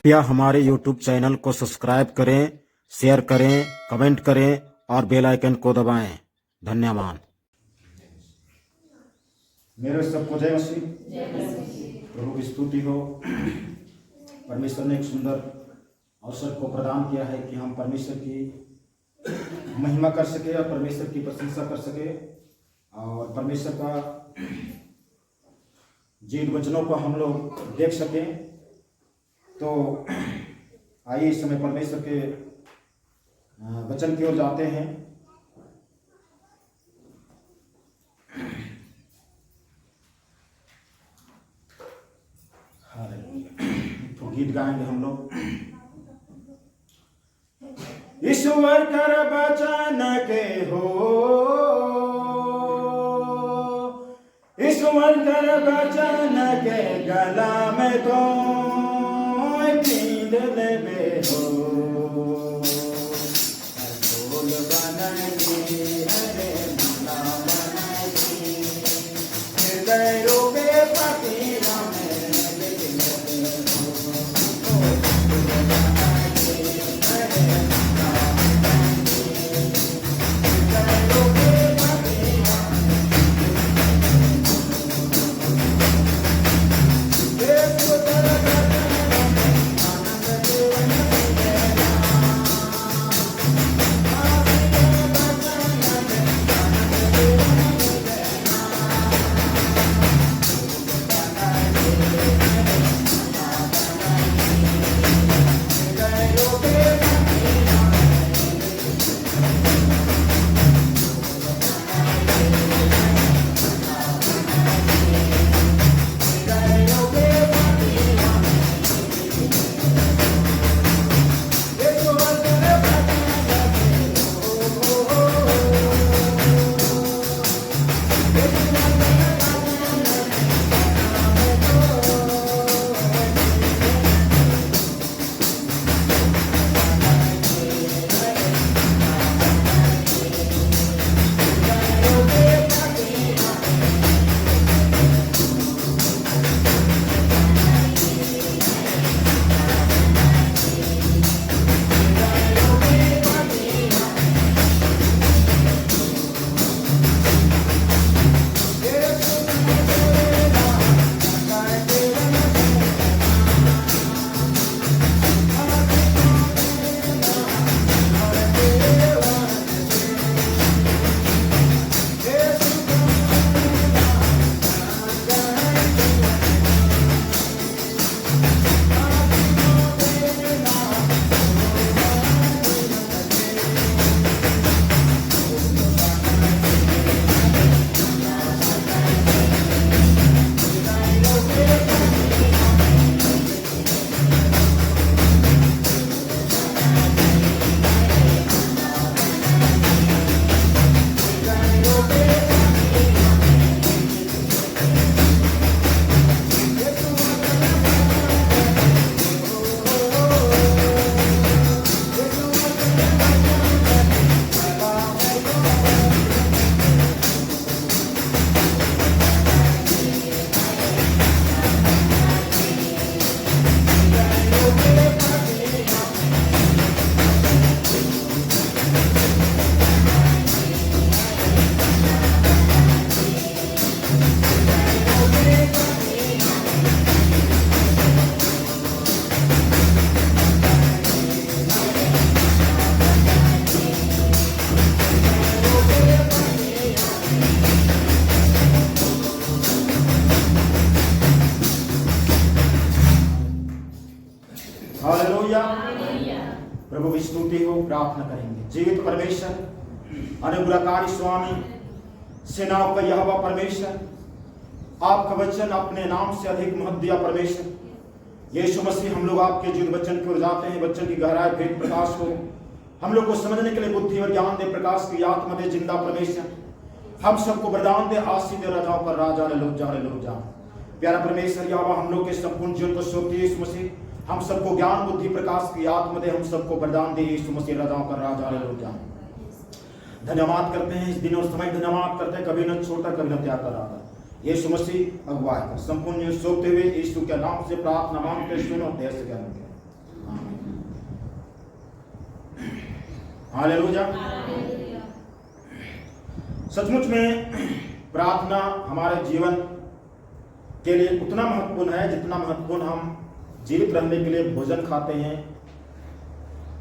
कृपया हमारे YouTube channel को सब्सक्राइब करें, शेयर करें, कमेंट करें और बेल आइकन को दबाएं। धन्यवाद। मेरे सबको जय मसीह। प्रभु की स्तुति हो। परमेश्वर ने एक सुंदर अवसर को प्रदान किया है कि हम परमेश्वर की महिमा कर सके और परमेश्वर की प्रशंसा कर सके और परमेश्वर का जीवित वचनों को हम लोग देख सकें। तो आइए इस समय परमेश्वर के वचन की ओर जाते हैं। तो गीत गाएंगे हम लोग। ईश्वर कर बचन के हो, ईश्वर कर बचन के गला में तो पींद लेबे हो। ढोल बनाएंगे हरे माला बनाएंगे, हृदय रोबे फकीरा में लिख लेबे हो। प्रभु की स्तुति हो। प्रार्थना करेंगे। जीवित परमेश्वर, अनुग्रहकारी स्वामी, सेनाओं का यहोवा परमेश्वर, आपका वचन अपने नाम से अधिक महत्व दिया परमेश्वर। यीशु मसीह, हम लोग आपके जीवित वचन की ओर जाते हैं। वचन की गहराई भेद प्रकाश हो, हम लोग को समझने के लिए बुद्धि और ज्ञान दे, प्रकाश की आत्मा दे। जिंदा परमेश्वर, हम सबको वरदान दे, आशीष दे। राजाओं का राजा, लोग जा प्यारा परमेश्वर यहोवा, हम लोग के संपूर्ण जीवन को सौंप दिए। यीशु मसीह, हम सबको ज्ञान बुद्धि प्रकाश की आत्मा दे, हम सबको वरदान दे। यीशु मसीह, राजाओं का राजा, लोग जा। धन्यवाद करते हैं इस दिन और समय, धन्यवाद करते हैं, कभी न छोड़कर कभी न त्याग कर रहा था। यीशु मसीह अगुवाई कर संपूर्ण सौंपते हुए यीशु के नाम से प्रार्थना मांगते सुनो, देश के हालेलुया। सचमुच में प्रार्थना हमारे जीवन के लिए उतना महत्वपूर्ण है जितना महत्वपूर्ण हम जीवित रहने के लिए भोजन खाते हैं,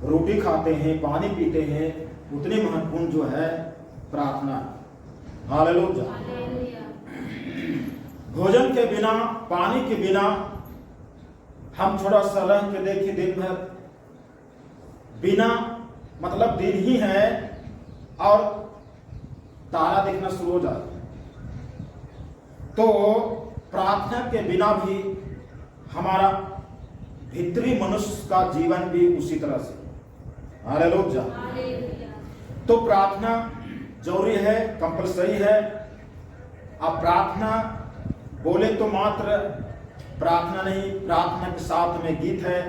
रोटी खाते हैं, पानी पीते हैं, उतनी महत्वपूर्ण जो है प्रार्थना। हालेलुया। भोजन के बिना, पानी के बिना हम थोड़ा सा रह के देखिए, दिन भर बिना मतलब दिन ही है और तारा दिखना शुरू हो जाता है। तो प्रार्थना के बिना भी हमारा भीतरी मनुष्य का जीवन भी उसी तरह से। हालेलुया। तो प्रार्थना जरूरी है, कंपलसरी है। अब प्रार्थना बोले तो मात्र प्रार्थना नहीं, प्रार्थना के साथ में गीत है,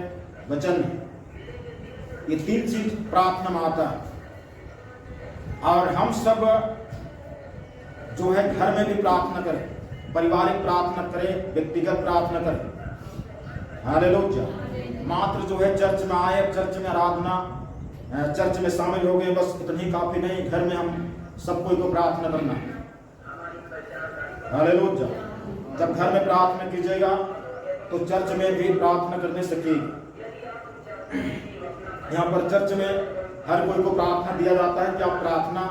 वचन है, ये तीन चीज प्रार्थना में आता है। और हम सब जो है घर में भी प्रार्थना करें, पारिवारिक प्रार्थना करें, व्यक्तिगत प्रार्थना करें। हालेलुया। मात्र जो है चर्च में आए, चर्च में आराधना, चर्च में शामिल हो गए, बस इतनी काफी नहीं। घर में हम सबको को प्रार्थना करना। हालेलुया। जब घर में प्रार्थना कीजिएगा तो चर्च में भी प्रार्थना करने सकेगी। यहाँ पर चर्च में हर कोई को प्रार्थना दिया जाता है कि आप प्रार्थना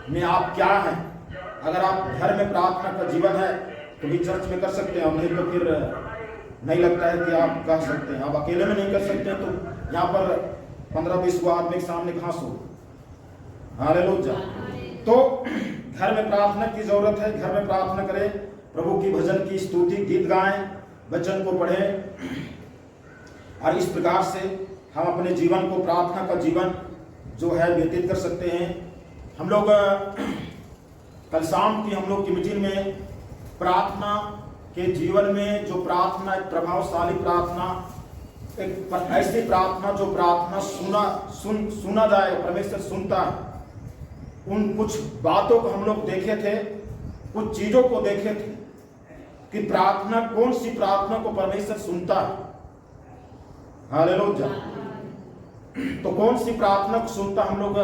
में आप क्या हैं। अगर आप घर में प्रार्थना का जीवन है तो भी चर्च में कर सकते हैं, और नहीं तो फिर नहीं लगता है कि आप कर सकते हैं। आप अकेले में नहीं कर सकते तो यहाँ पर 15-20 को आदमी के सामने घास हो। हालेलुया। तो घर में प्रार्थना की जरूरत है। घर में प्रार्थना करें, प्रभु की भजन की स्तुति, गीत गाएं, वचन को पढ़ें, और इस प्रकार से हम अपने जीवन को, प्रार्थना का जीवन जो है व्यतीत कर सकते हैं। हम लोग कल शाम की हम लोग की मीटिंग में प्रार्थना के जीवन में जो प्रार्थना, एक प्रभावशाली प्रार्थना, एक ऐसी प्रार्थना जो प्रार्थना सुना जाए, परमेश्वर सुनता है, उन कुछ बातों को हम लोग देखे थे, कुछ चीजों को देखे थे कि प्रार्थना, कौन सी प्रार्थना को परमेश्वर सुनता है। हालेलुया। तो कौन सी प्रार्थना को सुनता, हम लोग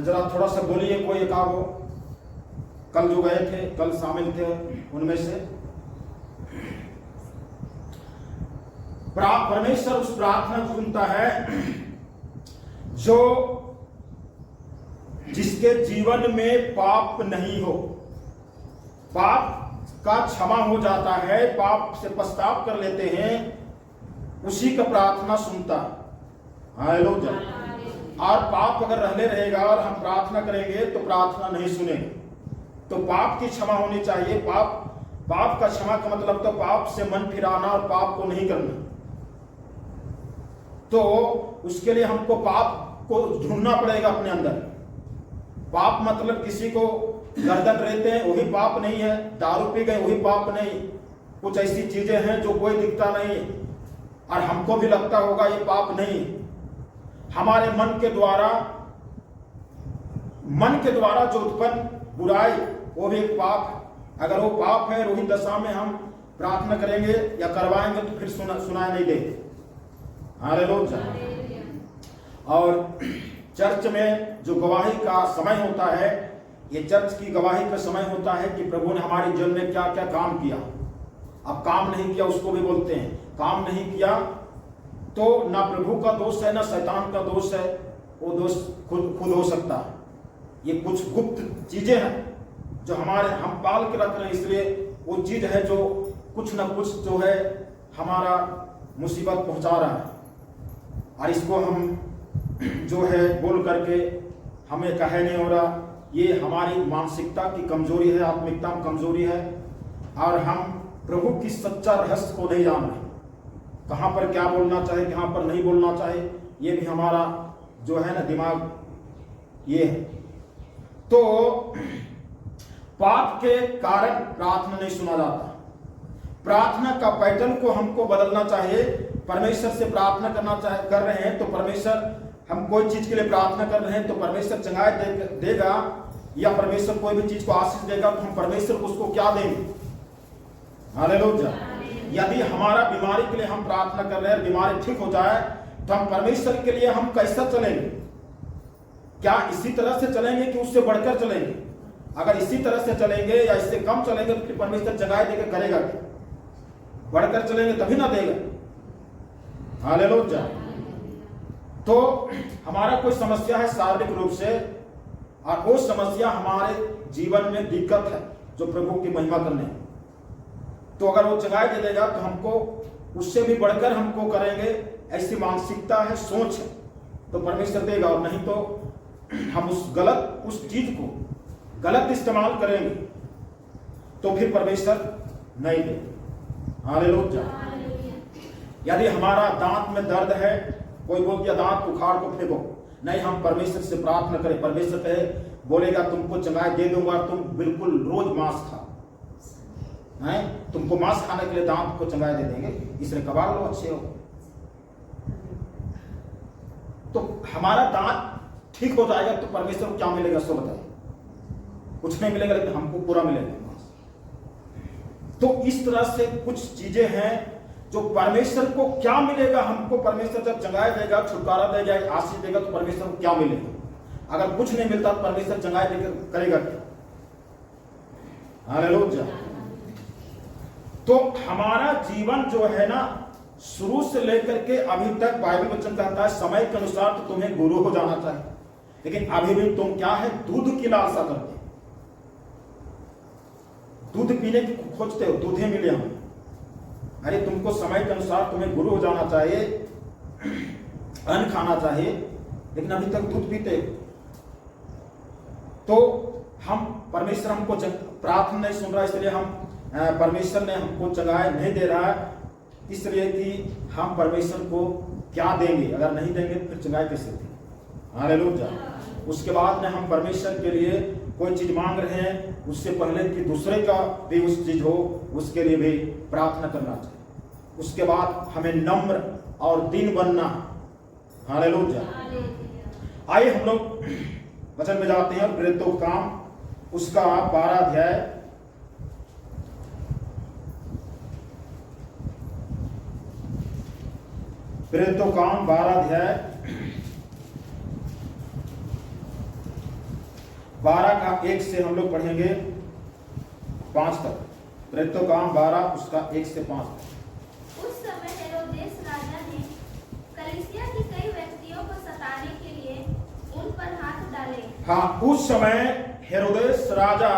जरा थोड़ा सा बोलिए, कोई एक हो कल जो गए थे, कल शामिल थे उनमें से। परमेश्वर उस प्रार्थना को सुनता है जो जिसके जीवन में पाप नहीं हो, पाप का क्षमा हो जाता है, पाप से पश्चाताप कर लेते हैं, उसी का प्रार्थना सुनता है। हालेलुया। और पाप अगर रहने रहेगा और हम प्रार्थना करेंगे तो प्रार्थना नहीं सुनेंगे। तो पाप की क्षमा होनी चाहिए। पाप का क्षमा का मतलब तो पाप से मन फिराना और पाप को नहीं करना। तो उसके लिए हमको पाप को ढूंढना पड़ेगा अपने अंदर। पाप मतलब किसी को गर्दन रहते हैं वही पाप नहीं है, दारू पी गए वही पाप नहीं, कुछ ऐसी चीजें हैं जो कोई दिखता नहीं और हमको भी लगता होगा ये पाप नहीं। हमारे मन के द्वारा जो उत्पन्न बुराई वो भी एक पाप है। अगर वो पाप है, रोहित दशा में हम प्रार्थना करेंगे या करवाएंगे तो फिर सुनाई नहीं देते। हालेलुया। और चर्च में जो गवाही का समय होता है, ये चर्च की गवाही का समय होता है कि प्रभु ने हमारे जीवन में क्या क्या काम किया। अब काम नहीं किया उसको भी बोलते हैं, काम नहीं किया तो ना प्रभु का दोष है ना शैतान का दोष है, वो दोष खुद हो सकता है। ये कुछ गुप्त चीजें हैं जो हम पाल के रख रहे हैं, इसलिए वो चीज है जो कुछ ना कुछ जो है हमारा मुसीबत पहुंचा रहा है। और इसको हम जो है बोल करके हमें कहे नहीं हो रहा, ये हमारी मानसिकता की कमजोरी है, आत्मिकता में कमजोरी है, और हम प्रभु की सच्चा रहस्य को नहीं जान रहे। कहाँ पर क्या बोलना चाहिए, कहाँ पर नहीं बोलना चाहिए, ये भी हमारा जो है ना दिमाग ये है। तो पाप के कारण प्रार्थना नहीं सुना जाता। प्रार्थना का पैटर्न को हमको बदलना चाहिए। परमेश्वर से प्रार्थना कर रहे हैं तो परमेश्वर, हम कोई चीज के लिए प्रार्थना कर रहे हैं तो परमेश्वर चंगाई देगा, या परमेश्वर कोई भी चीज को आशीष देगा तो हम परमेश्वर को उसको क्या देंगे। हालेलुया। यदि हमारा बीमारी के लिए हम प्रार्थना कर रहे हैं, बीमारी ठीक हो जाए तो हम परमेश्वर के लिए हम कैसा चलेंगे? क्या इसी तरह से चलेंगे कि उससे बढ़कर चलेंगे? अगर इसी तरह से चलेंगे या इससे कम चलेंगे तो फिर परमेश्वर जगाए देकर करेगा क्या? बढ़कर चलेंगे तभी ना देगा। हालेलुया। तो हमारा कोई समस्या है शारीरिक रूप से, और वो समस्या हमारे जीवन में दिक्कत है जो प्रभु की महिमा करने है, तो अगर वो जगाए दे देगा तो हमको उससे भी बढ़कर हमको करेंगे, ऐसी मानसिकता है, सोच है, तो परमेश्वर देगा। और नहीं तो हम उस चीज को गलत इस्तेमाल करेंगे तो फिर परमेश्वर नहीं देगा। हालेलुया। यदि हमारा दांत में दर्द है, कोई बोल दिया दांत उखाड़ को फेंको, नहीं, हम परमेश्वर से प्रार्थना करें। परमेश्वर कहे बोलेगा तुमको चंगाई दे दूंगा, तुम बिल्कुल रोज मांस खाओ, तुमको मांस खाने के लिए दांत को चंगाई दे देंगे, इसलिए कबाड़ लो, अच्छे हो। तो हमारा दांत ठीक हो जाएगा तो परमेश्वर को क्या मिलेगा? सो बताइए। कुछ नहीं मिलेगा, लेकिन हमको पूरा मिलेगा। तो इस तरह से कुछ चीजें हैं जो परमेश्वर को क्या मिलेगा। हमको परमेश्वर जब जगाए देगा, छुटकारा देगा, आशीष देगा, तो परमेश्वर को क्या मिलेगा? अगर कुछ नहीं मिलता तो परमेश्वर जगाए देकर करेगा क्या? हालेलुया। तो हमारा जीवन जो है ना, शुरू से लेकर के अभी तक बाइबल वचन कहता है समय के अनुसार तो तुम्हें गुरु हो जाना चाहिए, लेकिन अभी भी तुम क्या है? दूध की लालसा करते, दूध पीने की खोजते हो, दूधे मिले हमें। अरे तुमको समय के अनुसार तुम्हें गुरु हो जाना चाहिए, अन्न खाना चाहिए, लेकिन अभी तक दूध पीते हो। तो हम परमेश्वर हमको प्रार्थना नहीं सुन रहा, इसलिए हम परमेश्वर ने हमको जगाए नहीं दे रहा है, इसलिए कि हम परमेश्वर को क्या देंगे? अगर नहीं देंगे फिर जगाए कैसे देंगे? हालेलुया। उसके बाद में हम परमेश्वर के लिए कोई चीज मांग रहे हैं, उससे पहले कि दूसरे का भी उस चीज हो, उसके लिए भी प्रार्थना करना चाहिए। उसके बाद हमें नम्र और दीन बनना। हालेलुया। आइए हम लोग वचन में जाते हैं। प्रेरितों का काम उसका 12 अध्याय, प्रेरितों का काम 12 अध्याय 12 का 1 से हम लोग पढ़ेंगे 5 तक। प्रेरितों का काम 12 उसका 1 से 5 तक। उस समय हेरोदेस राजा ने कलीसिया के कई व्यक्तियों को सताने के लिए उन पर हाथ डाले। हाँ, उस समय हेरोदेस राजा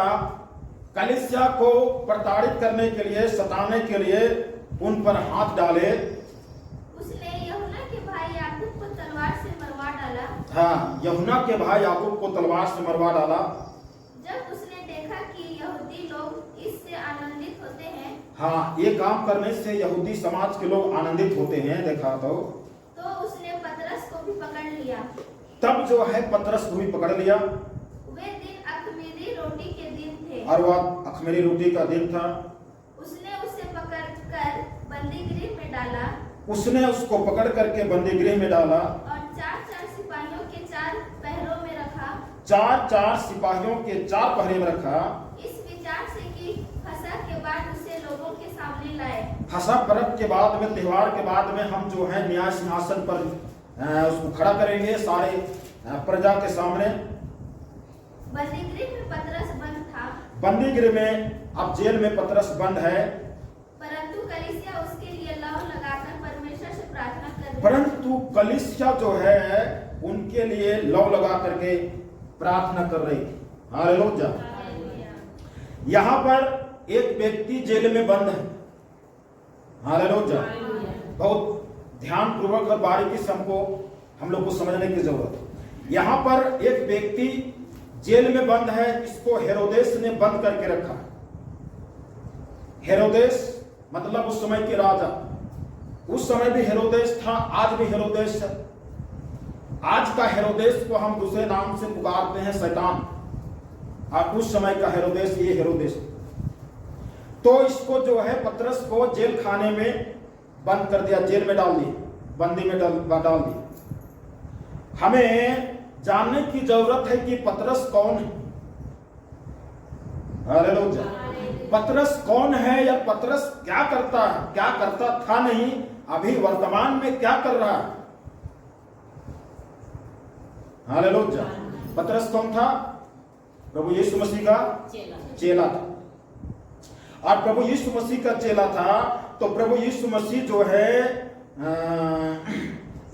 कलीसिया को प्रताड़ित करने के लिए, सताने के लिए उन पर हाथ डाले। उसने यूहन्ना के भाई याकूब को तलवार से मरवा डाला। हाँ, यूहन्ना के भाई याकूब को तलवार से मरवा डाला। जब उसने देखा कि यहूदी लोग इससे आनंदित होते हैं, हाँ, ये काम करने से यहूदी समाज के लोग आनंदित होते हैं, देखा तो उसने पतरस को भी पकड़ लिया। तब जो है पतरस को भी पकड़ लिया। वे दिन अख़मीरी रोटी के दिन थे, और वह अख़मीरी रोटी का दिन था। उसने उसे पकड़कर बंदीगृह में डाला। उसने उसको पकड़ करके बंदीगृह में डाला और 4-4 सिपाहियों के 4 पहरों में रखा। 4-4 सिपाहियों के 4 पहरे में रखा। इस विचार से कि फसह के बाद उसे लोगों के सामने लाए। फसह पर्व के बाद में, त्योहार के बाद में हम जो है न्याय सिंहासन पर उसको खड़ा करेंगे सारे प्रजा के सामने। बंदीगृह में पतरस बंद था, बंदीगृह में, अब जेल में पतरस बंद है, परंतु कलीसिया उसके लिए लौ लगाकर परमेश्वर से प्रार्थना कर रही। परंतु कलीसिया जो है उनके लिए लौ लगा करके प्रार्थना कर रही थी। हालेलुया। यहाँ पर एक व्यक्ति जेल में बंद है। हालेलुया। बहुत ध्यान पूर्वक और बारीकी से हम लोग को समझने की जरूरत है। यहाँ पर एक व्यक्ति जेल में बंद है, इसको हेरोदेस ने बंद करके रखा। हेरोदेस मतलब उस समय के राजा। उस समय भी हेरोदेस था, आज भी हेरोदेस है। आज का हेरोदेस को हम दूसरे नाम से पुकारते हैं शैतान, और उस समय का हेरोदेस ये हेरोदेस। तो इसको जो है पतरस को जेल खाने में बंद कर दिया, जेल में डाल दिया, बंदी में डाल दिया। हमें जानने की जरूरत है कि पतरस कौन है। हालेलुया। पतरस कौन है, या पतरस क्या करता है, क्या करता था नहीं, अभी वर्तमान में क्या कर रहा है। हालेलुया। पतरस कौन था? प्रभु यीशु मसीह का चेला था। और प्रभु यीशु मसीह का चेला था, तो प्रभु यीशु मसीह जो है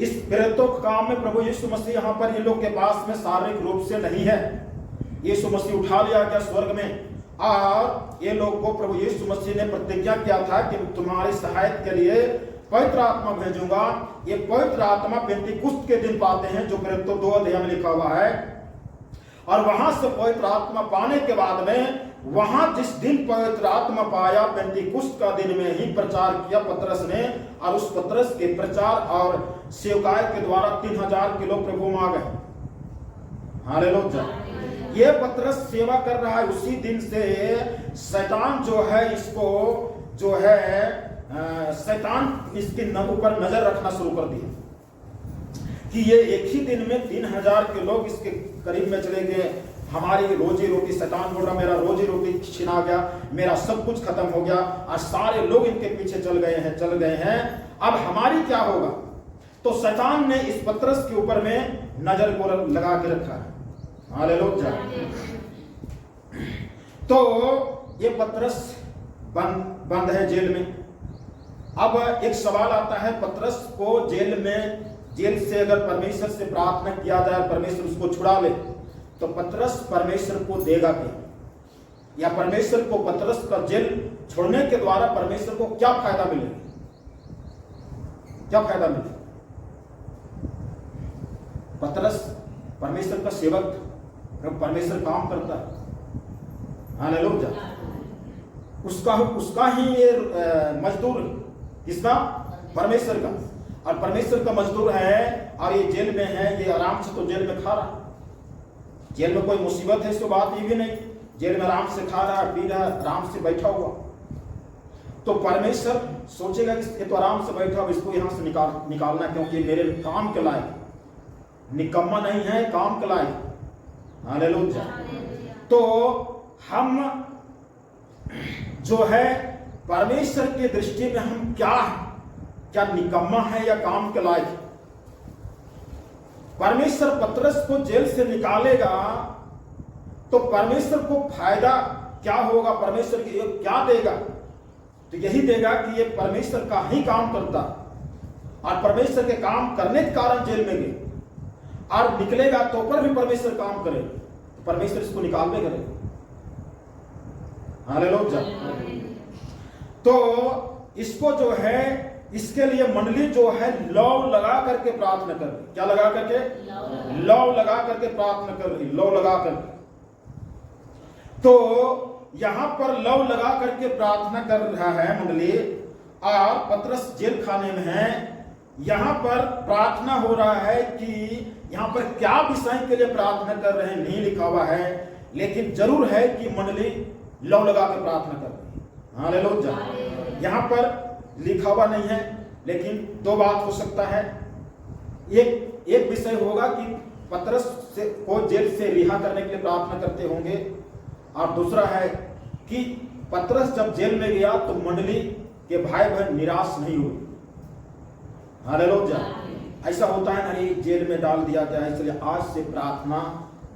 इस प्रेरितों के काम में प्रभु यीशु मसीह यहाँ पर इन लोग के पास में शारीरिक रूप से नहीं है। यीशु मसीह उठा लिया गया स्वर्ग में, और ये लोग को प्रभु यीशु मसीह ने प्रतिज्ञा किया था कि तुम्हारी सहायता के लिए पवित्र आत्मा भेजूंगा। ये पवित्र आत्मा पेंतीकुस्त के दिन पाते हैं, जो प्रेरितों 2 अध्याय में लिखा हुआ है। और वहां से पवित्र आत्मा पाने के बाद में, वहां जिस दिन पवित्र आत्मा पाया, पेंतीकुस्त का दिन में ही प्रचार किया पतरस ने, और उस पतरस के प्रचार और सेवकाई के द्वारा 3000 किलो प्रभु में आ गए। हालेलुया। ये पतरस सेवा कर रहा है। उसी दिन से शैतान जो है, इसको जो है शैतान इसके ऊपर नजर रखना शुरू कर दिया कि ये एक ही दिन में 3000 के लोग इसके करीब में चले गए। हमारी रोजी रोटी, शैतान बोल रहा मेरा रोजी रोटी छिना गया, मेरा सब कुछ खत्म हो गया, और सारे लोग इनके पीछे चल गए हैं। अब हमारी क्या होगा? तो शैतान ने इस पतरस के ऊपर में नजर को लगा के रखा है। हालेलुया। तो ये पतरस बंद है जेल में। अब एक सवाल आता है, पतरस को जेल से अगर परमेश्वर से प्रार्थना किया जाए, परमेश्वर उसको छुड़ा ले, तो पतरस परमेश्वर को देगा क्या? या परमेश्वर को पतरस का जेल छोड़ने के द्वारा परमेश्वर को क्या फायदा मिलेगा? क्या फायदा मिलेगा? पतरस परमेश्वर का सेवक था, परमेश्वर काम करता है। हालेलुया। उसका ही ये मजदूर, किसका? परमेश्वर का। और परमेश्वर का मजदूर है, और ये जेल में है, ये आराम से तो जेल में खा रहा। जेल में कोई मुसीबत है इसको बात ये भी नहीं, जेल में आराम से खा रहा, पी रहा, आराम से बैठा हुआ। तो परमेश्वर सोचेगा कि ये तो आराम से बैठा, इसको यहां से निकालना, क्योंकि मेरे काम के लायक, निकम्मा नहीं है, काम के लायक। हालेलुया। तो हम जो है परमेश्वर के दृष्टि में हम क्या है? क्या निकम्मा है या काम के लायक? परमेश्वर पतरस को जेल से निकालेगा तो परमेश्वर को फायदा क्या होगा? परमेश्वर के क्या देगा? तो यही देगा कि ये परमेश्वर का ही काम करता, और परमेश्वर के काम करने के कारण जेल में गए, और निकलेगा तो पर भी परमेश्वर काम करे, तो परमेश्वर इसको निकालने करेगा। हालेलुया। तो इसको जो है, इसके लिए मंडली जो है लौ लगा करके प्रार्थना कर रही। क्या लगा करके? लौ लगा करके प्रार्थना कर रही, लौ लगा करके। तो यहां पर लौ लगा करके प्रार्थना कर रहा है मंडली, और पतरस जेल खाने में है। यहां पर प्रार्थना हो रहा है कि यहां पर क्या विषय के लिए प्रार्थना कर रहे हैं नहीं लिखा हुआ है, लेकिन जरूर है कि मंडली लौ लगा के प्रार्थना कर रही है। हालेलुया। यहां पर लिखा हुआ नहीं है, लेकिन 2 बात हो सकता है। एक विषय होगा कि पतरस को जेल से रिहा करने के लिए प्रार्थना करते होंगे, और दूसरा है कि पतरस जब जेल में गया तो मंडली के भाई बहन निराश नहीं हुए। हालेलुया। ऐसा होता है ना, जेल में डाल दिया गया, इसलिए आज से प्रार्थना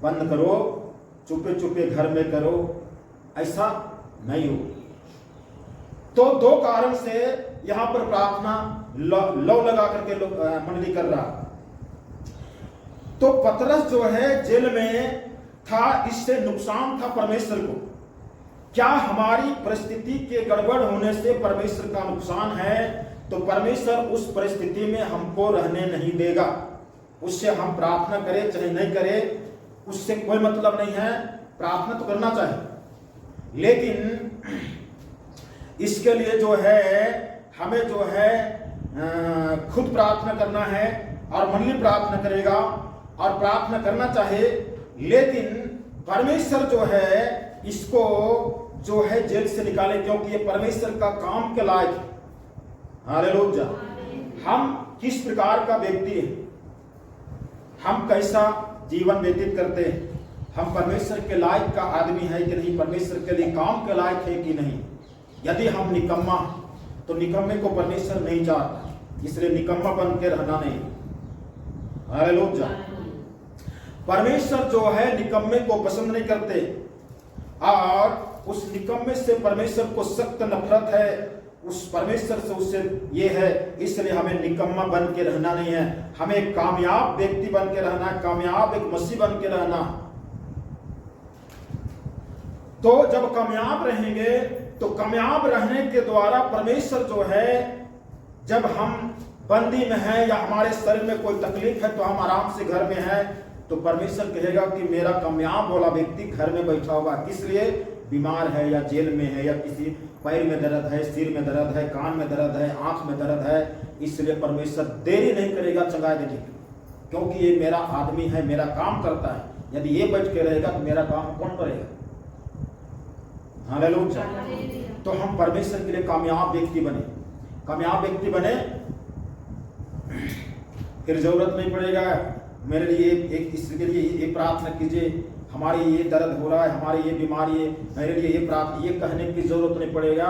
बंद करो, चुपे चुपे घर में करो, ऐसा नहीं हो। तो 2 कारण से यहां पर प्रार्थना लौ लगा करके लोग मंडली कर रहा। तो पतरस जो है जेल में था, इससे नुकसान था परमेश्वर को। क्या हमारी परिस्थिति के गड़बड़ होने से परमेश्वर का नुकसान है? तो परमेश्वर उस परिस्थिति में हमको रहने नहीं देगा। उससे हम प्रार्थना करें चाहे नहीं करें, उससे कोई मतलब नहीं है। प्रार्थना तो करना चाहिए, लेकिन इसके लिए जो है हमें जो है खुद प्रार्थना करना है, और मंडली प्रार्थना करेगा और प्रार्थना करना चाहिए। लेकिन परमेश्वर जो है इसको जो है जेल से निकाले, क्योंकि ये परमेश्वर का काम के लायक है। हालेलुया। हम किस प्रकार का व्यक्ति है, हम कैसा जीवन व्यतीत करते हैं, हम परमेश्वर के लायक का आदमी है कि नहीं, परमेश्वर के लिए काम के लायक है कि नहीं। यदि हम निकम्मा, तो निकम्मे को परमेश्वर नहीं चाहता, इसलिए निकम्मा बन के रहना नहीं। हालेलुया। परमेश्वर जो है निकम्मे को पसंद नहीं करते, और उस निकम्मे से परमेश्वर को सख्त नफरत है। उस परमेश्वर से उससे ये है, इसलिए हमें निकम्मा बन के रहना नहीं है, हमें कामयाब व्यक्ति बन के रहना, कामयाब एक मसीह बन के रहना। तो जब कामयाब रहेंगे तो कामयाब रहने के द्वारा परमेश्वर जो है, जब हम बंदी में हैं या हमारे शरीर में कोई तकलीफ है तो हम आराम से घर में हैं, तो परमेश्वर कहेगा कि मेरा कामयाब वाला व्यक्ति घर में बैठा होगा। किस लिए? बीमार है या जेल में है या किसी पैर में दर्द है, सिर में दर्द है, कान में दर्द है, आंख में दर्द है, इसलिए परमेश्वर देरी नहीं करेगा चंगाई देने की, क्योंकि ये मेरा आदमी है, मेरा काम करता है। यदि ये बैठ के रहेगा तो मेरा काम कौन करेगा? हालेलुया। तो हम परमेश्वर के लिए कामयाब व्यक्ति बने, कामयाब व्यक्ति बने, फिर जरूरत नहीं पड़ेगा मेरे लिए इसके लिए ये प्रार्थना कीजिए, हमारी ये दर्द हो रहा है, हमारी ये बीमारी है, मेरे लिए ये प्रार्थना, ये कहने की जरूरत नहीं पड़ेगा।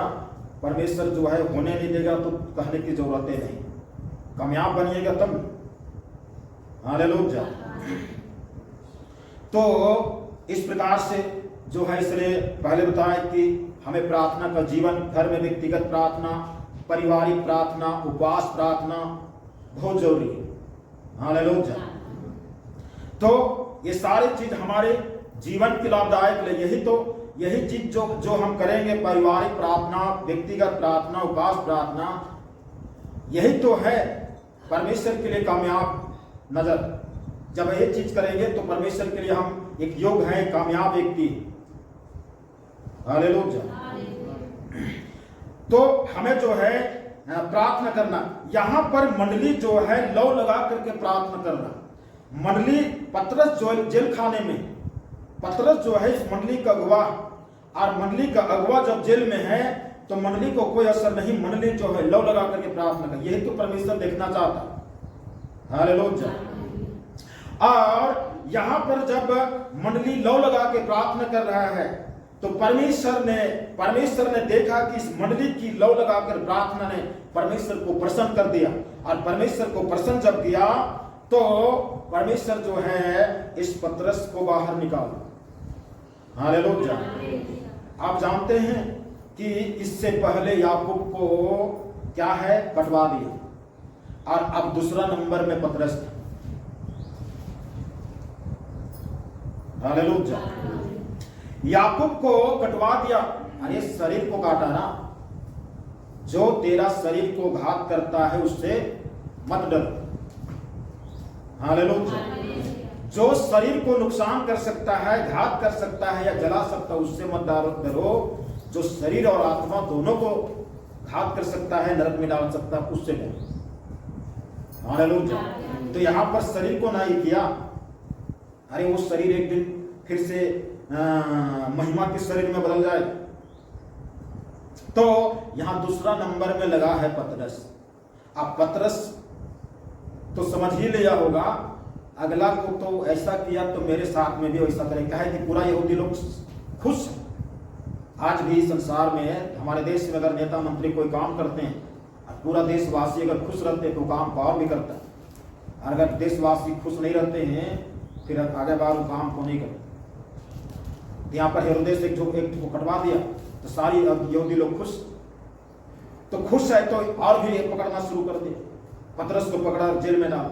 परमेश्वर जो है होने नहीं देगा तो कहने की जरूरत नहीं। कामयाब बनिएगा तब। हालेलुया। तो इस प्रकार से जो है, इसलिए पहले बताया कि हमें प्रार्थना का जीवन, घर में व्यक्तिगत प्रार्थना, पारिवारिक प्रार्थना, उपवास प्रार्थना बहुत जरूरी है। हालेलुया। तो ये सारी चीज हमारे जीवन के लाभदायक है। यही चीज जो हम करेंगे, पारिवारिक प्रार्थना, व्यक्तिगत प्रार्थना, उपवास प्रार्थना, यही तो है परमेश्वर के लिए कामयाब नजर। जब ये चीज करेंगे तो परमेश्वर के लिए हम एक योग्य हैं, कामयाब व्यक्ति। हालेलुया। तो हमें जो है प्रार्थना करना, यहां पर मंडली जो है लौ लगा करके प्रार्थना करना। मंडली, पतरस जो जेल खाने में, पतरस जो है इस मंडली का अगुवा, और मंडली का अगुवा जब जेल में है तो मंडली को कोई असर नहीं, मंडली जो है लौ लगा करके प्रार्थना कर, यही तो परमेश्वर देखना चाहता। हालेलुया। और यहां पर जब मंडली लौ लगा के प्रार्थना कर रहा है तो परमेश्वर ने देखा कि इस मंडली की लौ लगाकर प्रार्थना ने परमेश्वर को प्रसन्न कर दिया, और परमेश्वर को प्रसन्न जब किया तो परमेश्वर जो है इस पतरस को बाहर निकाला। हालेलुया। आप जानते हैं कि इससे पहले याकूब को क्या है, कटवा दिया, और अब दूसरा नंबर में पतरस था। हालेलुया। याकूब को कटवा दिया, अरे शरीर को काटा ना, जो तेरा शरीर को घात करता है उससे मत डरो। हालेलुया। जो शरीर को नुकसान कर सकता है, घात कर सकता है या जला सकता है, उससे मत डरो। जो शरीर और आत्मा दोनों को घात कर सकता है, नरक में डाल सकता है, उससे डरो। हालेलुया। तो यहां पर शरीर को नहीं किया, अरे वो शरीर एक दिन फिर से महिमा के शरीर में बदल जाए। तो यहां दूसरा नंबर में लगा है पतरस। अब पतरस तो समझ ही लिया होगा, अगला को तो ऐसा किया तो मेरे साथ में भी वैसा करेगा, है कि पूरा यहूदी लोग खुश। आज भी संसार में, हमारे देश में अगर नेता मंत्री कोई काम करते हैं, पूरा देशवासी अगर खुश रहते हैं तो काम और भी करता है। अगर देशवासी खुश नहीं रहते हैं फिर आगे बार काम को नहीं करते। यहाँ पर हेरोदेस एक को कटवा दिया तो सारी यहूदी लोग खुश, तो खुश है तो और भी पकड़ना शुरू कर दिया। पतरस को पकड़ा, जेल में डाला,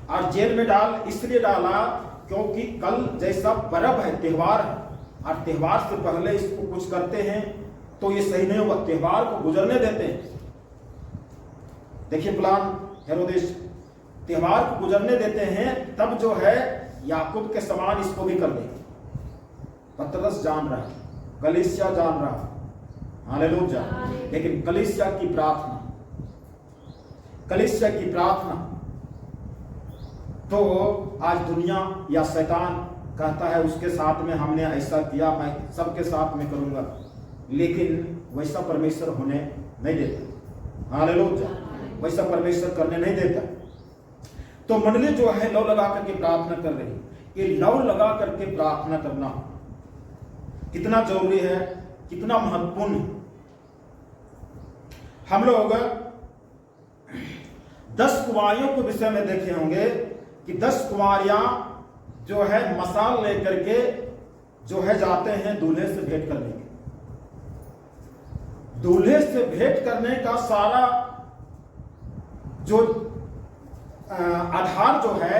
और जेल में इसलिए डाला क्योंकि कल जैसा पर्व है, त्योहार है, और त्योहार से पहले इसको कुछ करते हैं तो ये सही नहीं होगा, त्योहार को गुजरने देते हैं। देखिए प्लान हेरोदेस, त्योहार को गुजरने देते हैं, तब जो है याकूब के समान इसको भी कर देंगे। पतरस जान रहा है, कलीसिया जान रहा है। हालेलुया। लेकिन कलीसिया की प्रार्थना तो आज दुनिया या शैतान कहता है उसके साथ में हमने ऐसा किया, मैं सबके साथ में करूंगा, लेकिन वैसा परमेश्वर होने नहीं देता। हालेलुया। वैसा परमेश्वर करने नहीं देता। तो मंडली जो है लौ लगा करके प्रार्थना कर रही, ये लौ लगा करके प्रार्थना करना कितना जरूरी है, कितना महत्वपूर्ण है। हम लोग 10 कुंवारियों के विषय में देखे होंगे कि 10 कुंवारियां जो है मसाल लेकर के जो है जाते हैं दूल्हे से भेंट करने के। दूल्हे से भेंट करने का सारा जो आधार जो है,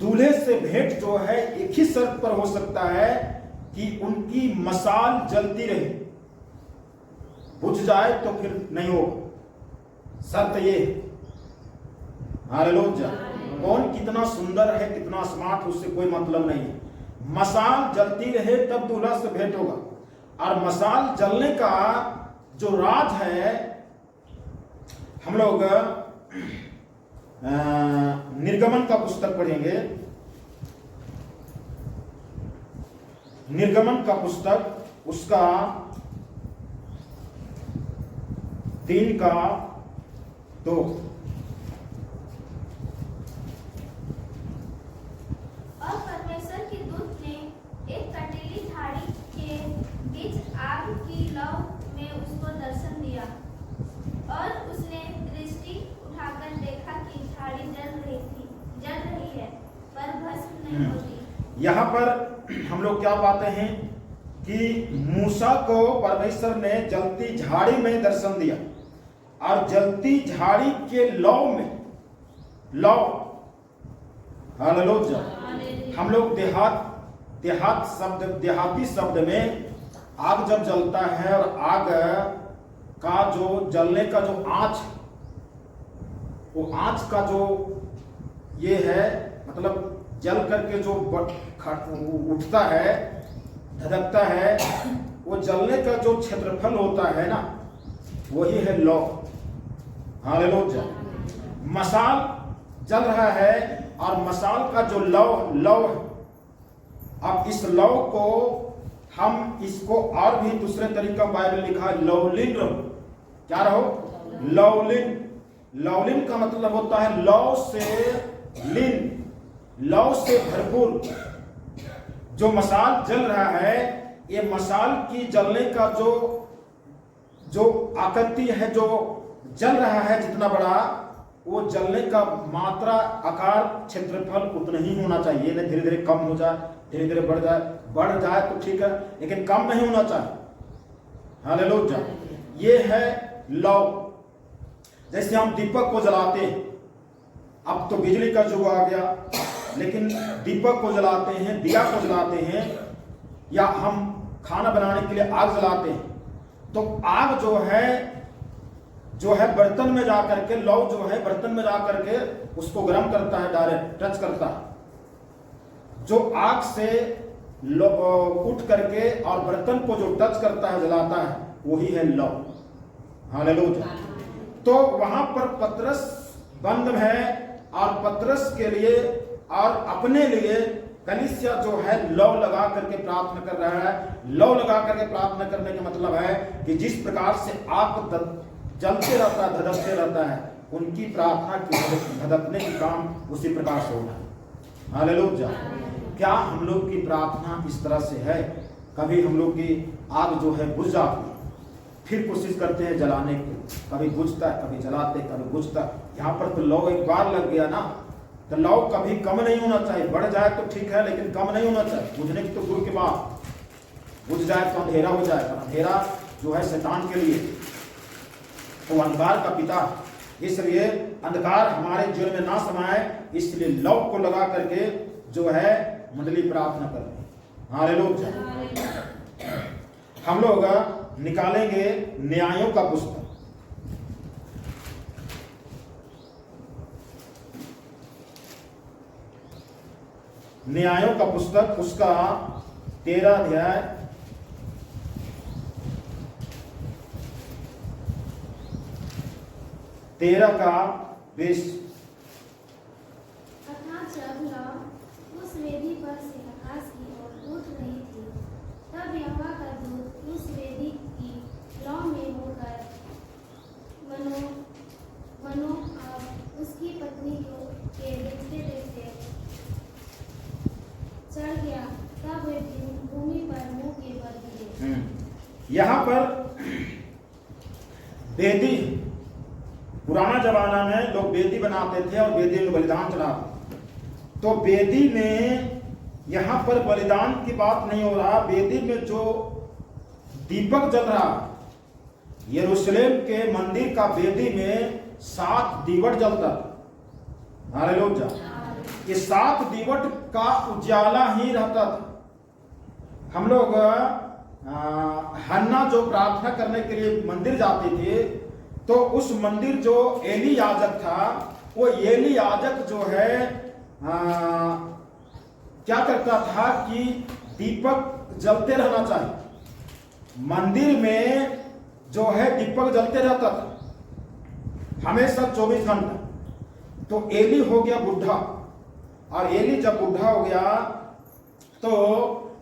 दूल्हे से भेंट जो है एक ही शर्त पर हो सकता है कि उनकी मसाल जलती रहे, बुझ जाए तो फिर नहीं हो। शर्त ये, हालेलुया। कौन कितना सुंदर है, कितना स्मार्ट, उससे कोई मतलब नहीं है। मसाल जलती रहे तब दूल्हा से भेंट होगा। और मसाल जलने का जो राज है, हम लोग निर्गमन का पुस्तक पढ़ेंगे। निर्गमन का पुस्तक उसका 3:2। और परमेश्वर के दूत ने एक कटीली झाड़ी के बीच आग की लौ में उसको दर्शन दिया, और उसने दृष्टि उठाकर देखा कि झाड़ी जल रही है, पर भस्म नहीं होती। यहाँ पर हम लोग क्या पाते हैं कि मूसा को परमेश्वर ने जलती झाड़ी में दर्शन दिया, और जलती झाड़ी के लौ में, लौ, हालेलुया। हम लोग देहाती शब्द में आग जब जलता है, और आग का जो जलने का जो आंच, वो आंच का जो ये है, मतलब जल करके जो उठता है, धधकता है, वो जलने का जो क्षेत्रफल होता है ना, वही है लौ। हालेलुया। मसाल जल रहा है, और मसाल का जो लौ है, अब इस लौ को हम इसको और भी दूसरे तरीका बाइबल लिखा है लौलीन रहो। क्या रहो? लौलीन। लौलीन का मतलब होता है लौ से लीन, लौ से भरपूर। जो मसाल जल रहा है, ये मसाल की जलने का जो आकृति है, जो जल रहा है जितना बड़ा, वो जलने का मात्रा, आकार, क्षेत्रफल उतना ही होना चाहिए। ना धीरे धीरे कम हो जाए, धीरे धीरे बढ़ जाए तो ठीक है, लेकिन कम नहीं होना चाहिए। हालेलुया। ये है लौ। जैसे हम दीपक को जलाते हैं, अब तो बिजली का युग आ गया, लेकिन दीपक को जलाते हैं, दिया को जलाते हैं, या हम खाना बनाने के लिए आग जलाते हैं, तो आग जो है बर्तन में जाकर के, लौ जो है बर्तन में जाकर के उसको गर्म करता है, डायरेक्ट टच करता है। जो आग से उठ करके और बर्तन को जो टच करता है, जलाता है, वही है लौ। हालेलुया। तो वहां पर पतरस बंद है, और पतरस के लिए और अपने लिए कलीसिया जो है लौ लगा करके प्रार्थना कर रहा है। लौ लगा करके प्रार्थना करने का मतलब है कि जिस प्रकार से आग जलते रहता है, धधकते रहता है, उनकी प्रार्थना की धधकने की काम उसी प्रकार से होना है। हालेलुया। क्या हम लोग की प्रार्थना इस तरह से है? कभी हम लोग की आग जो है बुझ जाती है, फिर कोशिश करते हैं जलाने की, कभी बुझता है, कभी जलाते, कभी बुझता है। यहाँ पर तो लौ एक बार लग गया ना, तो लौ कभी कम नहीं होना चाहिए। बढ़ जाए तो ठीक है, लेकिन कम नहीं होना चाहिए। बुझने की तो दूर के बाद, बुझ जाए तो अंधेरा हो जाएगा। अंधेरा जो है शैतान के लिए, वो अंधकार का पिता, इसलिए अंधकार हमारे जीवन में ना समाये, इसलिए लौ को लगा करके जो है मंडली प्रार्थना कर रहे हैं। हालेलुया। हम लोग निकालेंगे न्यायों का पुस्तक। न्यायों का पुस्तक उसका 13 अध्याय 13 का 20। अर्थात जब लौ उस वेदी पर से आकाश की ओर उठ रही थी, तब यहोवा का दूत उस वेदी की लौ में होकर मनो उसकी पत्नी को के देखते देखते चढ़ गया, तब वे भूमि पर मुंह के बल गिरे। यहाँ पर वेदी, पुराना जमाना में लोग वेदी बनाते थे और वेदी में बलिदान चढ़ाते। तो वेदी में यहां पर बलिदान की बात नहीं हो रहा, वेदी में जो दीपक जल रहा, यरूशलेम के मंदिर का वेदी में 7 दीवट जलता। हालेलुया। ये 7 दीवट का उजाला ही रहता था। हम लोग हन्ना जो प्रार्थना करने के लिए मंदिर जाते थे, तो उस मंदिर जो एली याजक था, वो एली याजक जो है क्या करता था कि दीपक जलते रहना चाहिए। मंदिर में जो है दीपक जलते रहता था हमेशा 24 घंटा। तो एली हो गया बुढ़ा, और एली जब बुढ़ा हो गया तो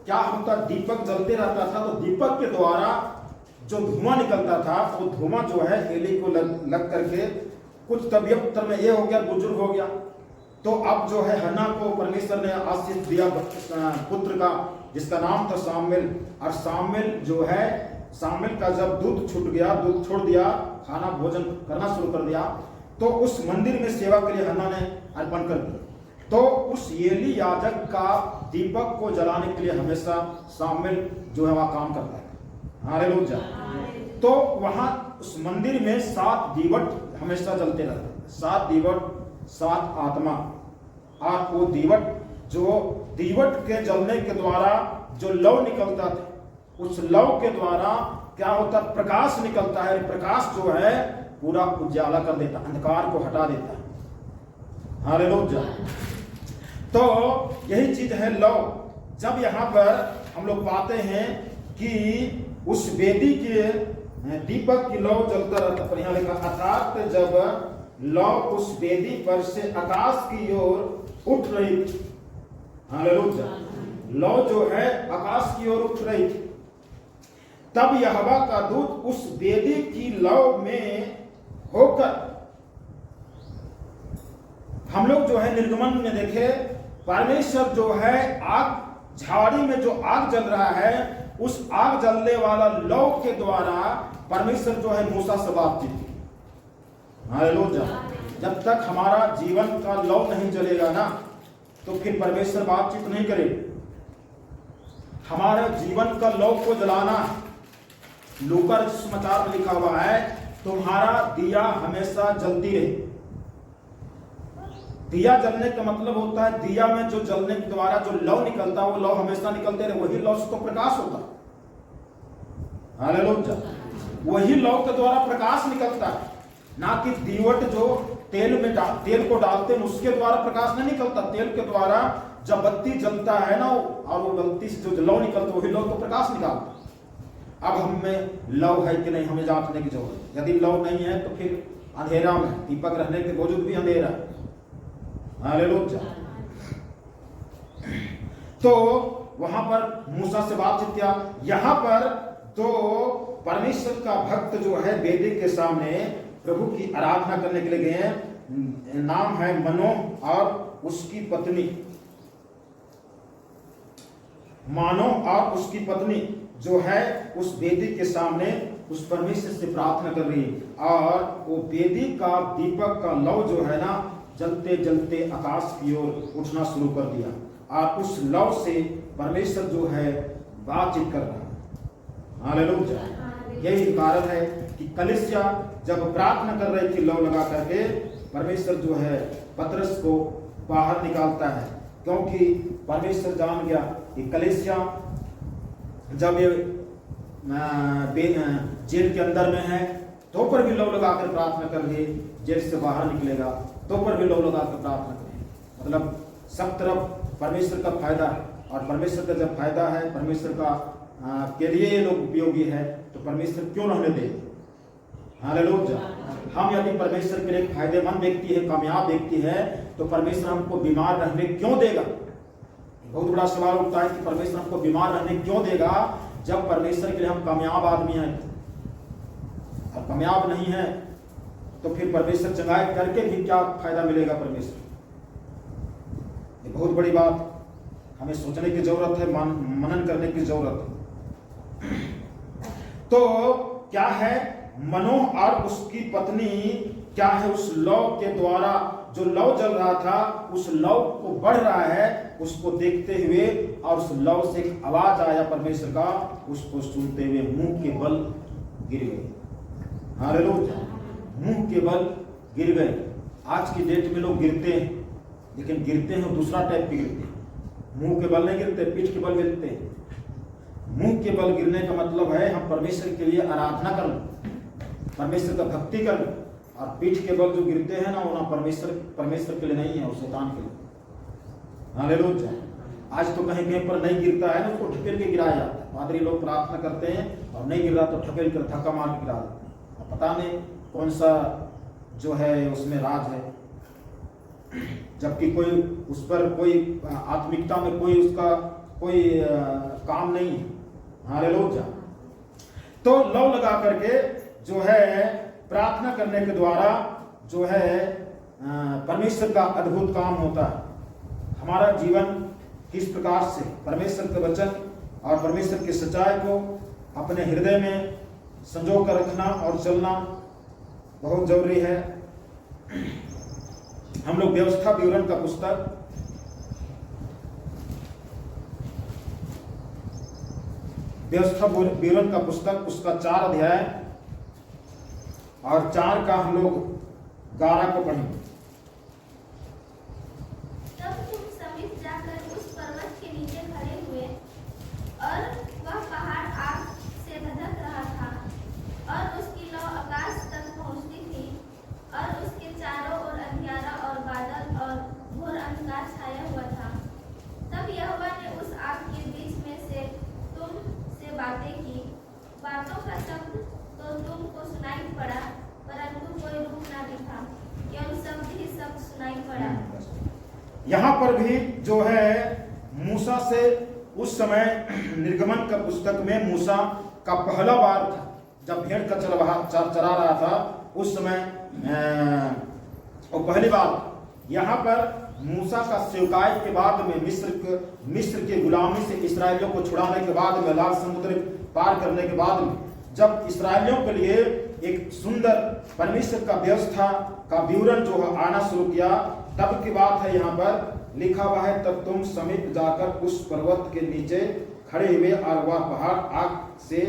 क्या होता, दीपक जलते रहता था, तो दीपक के द्वारा जो धुआं निकलता था, वो धुआं जो है एली को लग करके कुछ तबीयत में ये हो गया, बुजुर्ग हो गया। तो अब जो है हन्ना को परमेश्वर ने आशीष दिया पुत्र का, जिसका नाम था सामुएल। और सामुएल जो है, सामुएल का जब दूध छूट गया, दूध छोड़ दिया, खाना भोजन करना शुरू कर दिया, तो उस मंदिर में सेवा के लिए हन्ना ने अर्पण कर दिया। तो उस एली याजक का दीपक को जलाने के लिए हमेशा सामुएल जो है वह काम करता है। हालेलुया। तो वहां उस मंदिर में 7 दीवट हमेशा जलते रहते, 7 दीवट, 7 आत्मा। और वो दीवट, जो दीवट के जलने के द्वारा जो लौ निकलता था, उस लौ के द्वारा क्या होता, प्रकाश निकलता है। प्रकाश जो है पूरा उजाला कर देता, अंधकार को हटा देता है। हालेलुया। तो यही चीज है लौ। जब यहाँ पर हम लोग पाते हैं कि उस वेदी के दीपक की लौ जलता रहता, पर यहाँ लिखा अर्थात जब लौ उस वेदी पर से आकाश की ओर उठ रही थी। हालेलुया। लौ जो है आकाश की ओर उठ रही थी, तब यहोवा का दूत उस वेदी की लौ में होकर, हम लोग जो है निर्गमन में देखे, परमेश्वर जो है आग, झाड़ी में जो आग जल रहा है, उस आग जलने वाला लौ के द्वारा परमेश्वर जो है मूसा से बातचीत की। हालेलुया। जब तक हमारा जीवन का लौ नहीं जलेगा ना, तो फिर परमेश्वर बातचीत नहीं करेगा। हमारे जीवन का लौ को जलाना, लूका समाचार में लिखा हुआ है, तुम्हारा दिया हमेशा जलती रहे। दिया जलने का मतलब होता है, दिया में जो जलने के द्वारा जो लौ निकलता है, वो लौ हमेशा निकलते रहे, वही लौ से तो प्रकाश होता है। हालेलुया। वही लौ के द्वारा प्रकाश निकलता है, ना कि दीवट जो तेल को डालते हैं उसके द्वारा प्रकाश नहीं निकलता। तेल के द्वारा जब बत्ती जलता है ना, और वो बत्ती से जो लौ निकलता है, वही लौ तो प्रकाश निकालता। अब हमें लौ है कि नहीं, हमें जांचने की जरूरत है। यदि लौ नहीं है तो फिर अंधेरा में, दीपक रहने के बावजूद भी अंधेरा है। हालेलुया। तो वहां पर मूसा से बातचीत किया। यहां पर तो परमेश्वर का भक्त जो है वेदी के सामने प्रभु की आराधना करने के लिए गए। नाम है मनोह और उसकी पत्नी, मानव और उसकी पत्नी जो है उस वेदी के सामने उस परमेश्वर से प्रार्थना कर रही है। और वो वेदी का दीपक का लौ जो है ना, जलते जलते आकाश की ओर उठना शुरू कर दिया, और उस लौ से परमेश्वर जो है बातचीत कर रहा है। हालेलुया। यही कारण है कि कलीसिया जब प्रार्थना कर रही थी लौ लगा करके, परमेश्वर जो है पतरस को बाहर निकालता है, क्योंकि परमेश्वर जान गया कि कलीसिया जब ये जेल के अंदर में है तो पर भी लौ लगाकर प्रार्थना कर रही है, जेल से बाहर निकलेगा तो पर भी लौ लगाकर प्रार्थना करें। मतलब सब तरफ परमेश्वर का फायदा है, और परमेश्वर का जब फायदा है, परमेश्वर का के लिए ये लोग उपयोगी है, तो परमेश्वर क्यों रहने दे। हालेलुया। हम यदि परमेश्वर के लिए फायदेमंद व्यक्ति है, कामयाब व्यक्ति है, तो परमेश्वर हमको बीमार रहने क्यों देगा। बहुत बड़ा सवाल उठता है कि परमेश्वर हमको बीमार रहने क्यों देगा, जब परमेश्वर के लिए हम कामयाब आदमी हैं। और कामयाब नहीं है तो फिर परमेश्वर चंगाई करके भी क्या फायदा मिलेगा परमेश्वर। ये बहुत बड़ी बात, हमें सोचने की जरूरत है, मनन करने की जरूरत है। तो क्या है, मनोह और उसकी पत्नी क्या है, उस लौ के द्वारा जो लौ जल रहा था उस लौ को बढ़ रहा है, उसको देखते हुए और उस लौ से एक आवाज आया परमेश्वर का, उसको सुनते हुए मुंह के बल गिर गए। हालेलुया, मुंह के बल गिर गए। आज की डेट में लोग गिरते हैं, लेकिन गिरते हैं दूसरा टाइप के गिरते हैं। मुंह के बल नहीं गिरते, पीठ के बल गिरते हैं। मुंह के बल गिरने का मतलब है हम परमेश्वर के लिए आराधना कर लो, परमेश्वर का भक्ति कर लो। और पीठ के बल जो गिरते हैं ना, वो ना परमेश्वर के लिए नहीं है, वो शैतान के लिए। हालेलुया। आज तो कहीं कहीं पर नहीं गिरता है ना, उसको ढकेल के गिराया जाता है। पादरी लोग प्रार्थना करते हैं और नहीं गिर रहा तो ढकेल कर धक्का मार के गिरा देते हैं। पता नहीं कौन सा जो है उसमें राज है, जबकि कोई उस पर कोई आत्मिकता में कोई उसका कोई काम नहीं है। हालेलुया। तो लौ लगा करके जो है प्रार्थना करने के द्वारा जो है परमेश्वर का अद्भुत काम होता है। हमारा जीवन किस प्रकार से परमेश्वर के वचन और परमेश्वर की सच्चाई को अपने हृदय में संजो कर रखना और चलना बहुत जरूरी है। हम लोग व्यवस्था विवरण का पुस्तक उसका 4 अध्याय और 4 का हम लोग 11 को पढ़ेंगे। तब तुम समीप जाकर उस पर्वत के नीचे खड़े हुए, और वह पहाड़ आग से धधक रहा था, और उसकी लौ आकाश तक पहुंचती थी, और उसके चारों ओर अंधियारा और बादल और घोर अंधकार छाया हुआ था। तब यहोवा ने उस आग के बीच में से तुमसे बातें की। बातों का शब्द तो तुमको सुनाई पड़ा, परंतु कोई रूप ना दिखा, केवल शब्द ही शब्द सुनाई पड़ा। यहाँ पर भी जो है मूसा से उस समय निर्गमन का पुस्तक में मूसा का पहला बार था, जब भेड़ का चरा रहा था उस समय वो पहली बार। यहाँ पर मूसा का सेवकाई के बाद में मिस्र के गुलामी से इसराइलियों को छुड़ाने के बाद में, लाल समुद्र पार करने के बाद में, जब इसराइलियों के लिए एक सुंदर परमेश्वर का व्यवस्था का विवरण जो है आना शुरू किया, तब की बात है। यहाँ पर लिखा हुआ है, तब तुम समीप जाकर उस पर्वत के नीचे खड़े हुए, और वह पहाड़ आग से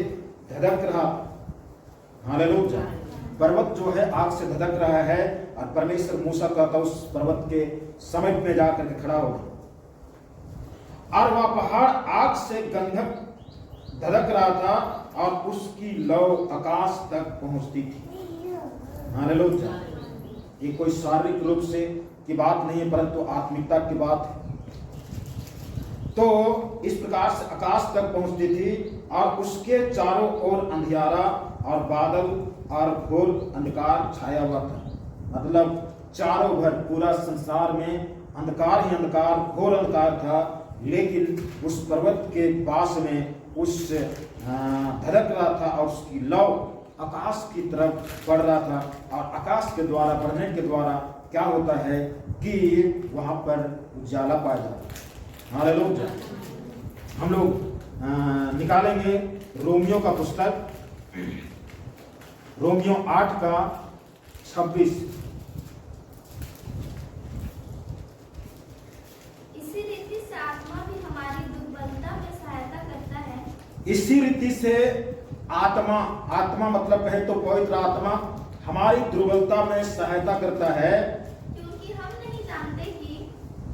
धधक रहा। हालेलुया। पर्वत जो है आग से धधक रहा है, और परमेश्वर मूसा कहता उस पर्वत के समीप में जाकर के खड़ा हो गया, और वह पहाड़ आग से गंधक धधक रहा था, और उसकी लौ आकाश तक पहुंचती थी। हालेलुया। ये कोई शारीरिक रूप से की बात नहीं है, परंतु आत्मिकता की बात है। तो इस प्रकार से आकाश तक पहुंचती थी, और उसके चारों ओर अंधियारा और बादल और घोर अंधकार छाया हुआ था। मतलब चारों भर पूरा संसार में अंधकार ही अंधकार, घोर अंधकार था। लेकिन उस पर्वत के पास में उस धधक रहा था, और उसकी लौ आकाश की तरफ बढ़ रहा था। और आकाश के द्वारा बढ़ने के द्वारा क्या होता है कि वहां पर उजाला पाया जाता है। हालेलुया। हम लोग निकालेंगे रोमियो का पुस्तक, रोमियो 8 का 26। इसी रीति से आत्मा भी हमारी दुर्बलता में सहायता करता है। इसी रीति से आत्मा मतलब कहे तो पवित्र आत्मा हमारी दुर्बलता में सहायता करता है, क्योंकि हम नहीं जानते कि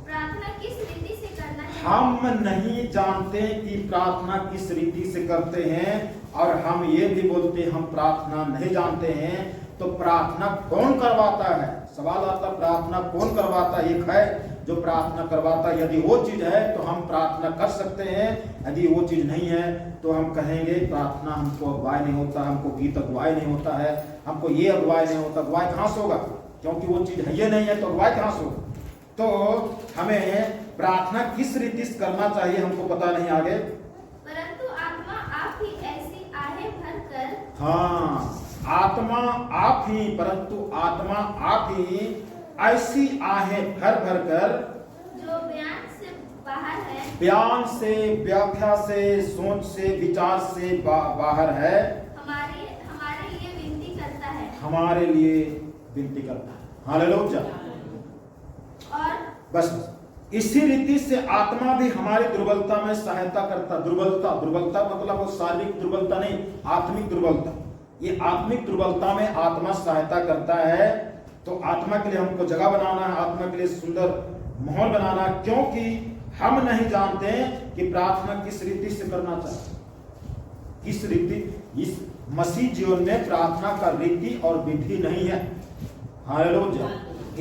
प्रार्थना किस रीति से करना है। हम नहीं जानते कि प्रार्थना किस रीति से करते हैं, और हम ये भी बोलते हैं हम प्रार्थना नहीं जानते हैं। तो प्रार्थना कौन करवाता है? सवाल आता, प्रार्थना कौन करवाता है? एक है जो प्रार्थना करवाता है। यदि वो चीज है तो हम प्रार्थना कर सकते हैं, यदि वो चीज नहीं है तो हम कहेंगे प्रार्थना हमको अगुवाई नहीं होता, हमको गीत अगुवाई नहीं होता है, हमको ये अगुवाई नहीं होता। अगुवाई कहाँ से होगा? क्योंकि वो चीज है ये नहीं है तो अगुवाई कहाँ से होगा? तो हमें प्रार्थना किस रीति से करना चाहिए हमको पता नहीं आगे। परंतु आत्मा आप ही ऐसी आहें भर कर, हाँ, आत्मा आप ही, परंतु आत्मा आप ही ऐसी आहें भर भर कर, जो बयान से बाहर है, बयान से, व्याख्या से, सोच से, विचार से बाहर है, हमारे लिए विनती करता है। हमारे लिए विनती करता है। हालेलुया। बस इसी रीति से आत्मा भी हमारी दुर्बलता में सहायता करता। दुर्बलता मतलब वो शारीरिक दुर्बलता नहीं, आत्मिक दुर्बलता। ये आत्मिक दुर्बलता में आत्मा सहायता करता है। तो आत्मा के लिए हमको जगह बनाना है, आत्मा के लिए सुंदर माहौल बनाना, क्योंकि हम नहीं जानते कि प्रार्थना किस रीति से करना चाहिए, किस रीति। इस मसीह जीवन में प्रार्थना का रीति और विधि नहीं है। हालेलुया।